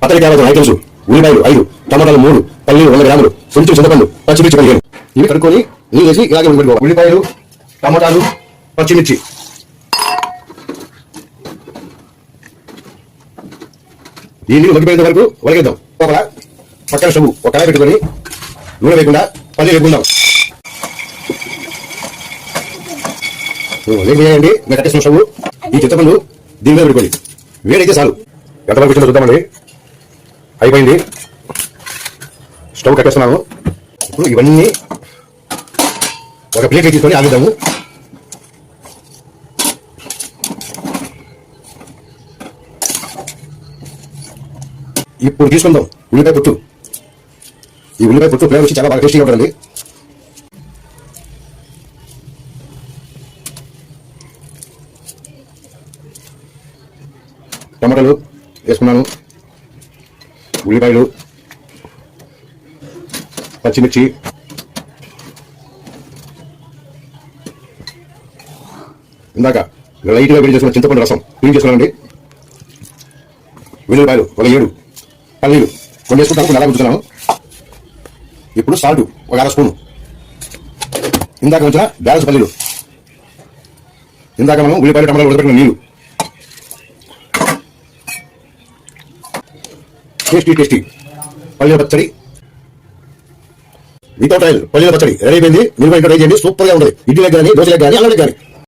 పచ్చడి కావాల్సిన ఐటమ్స్: ఉల్లిపాయలు 5, టమాటాలు 3, పల్లీలు 100 గ్రాములు, కొంచెం చింతపండు, పచ్చిమిర్చి 15. ఇవి కడుక్కొని నీళ్ళు వేసి ఇలాగే ఉడకబెట్టుకోవాలి. ఉల్లిపాయలు, టమాటాలు, పచ్చిమిర్చి. ఈ నీళ్ళు మగ్గిపోయేంత వరకు ఉడకేద్దాం. లోపల పక్కన స్టవ్ ఒక కడాయి పెట్టుకొని నూనె వేయకుండా పల్లీలు వేసుకుందాం. వేయండి. ఇంకా కట్టేసిన స్టవ్ ఈ చింతపండు దీని మీద పెట్టుకోండి. వేడైతే చాలు. ఎంతవరకు వచ్చిందో చూద్దామండి. అయిపోయింది. స్టవ్ కట్టేస్తున్నాము. ఇప్పుడు ఇవన్నీ ఒక ప్లేట్కి తీసుకొని ఆగిద్దాము. ఇప్పుడు తీసుకుందాం ఉల్లిపాయ పొట్టు. ఈ ఉల్లిపాయ పొట్టు ఫ్లేవర్ వచ్చి చాలా బాగా టేస్టీగా ఉంటుందండి. టమాటాలు వేసుకున్నాను, ఉల్లిపాయలు, పచ్చిమిర్చి, ఇందాక లైట్గా వేడి చేసుకున్న చింతపండు రసం క్లీన్ చేసుకున్నానండి. వెల్లుల్లిపాయలు ఒక 7, పల్లీలు కొన్ని వేసుకుంటాను, కొన్ని అలా ఉంచుతున్నాను. ఇప్పుడు సాల్ట్ ఒక 1/2 స్పూను, ఇందాక ఉంచిన బ్యాలెన్స్ పల్లీలు, ఇందాక మనం ఉల్లిపాయలు టమాటాలు ఉడకబెట్టిన నీళ్లు. టేస్టీ పల్లీల పచ్చడి వితౌట్ ఆయిల్ పల్లీల పచ్చడి రెడీ అయిపోయింది. మీరు ఇంట్లో ట్రై చేయండి. సూపర్ గా ఉంటుంది. ఇడ్లీ కానీ, దోశ కానీ, అన్నం కానీ.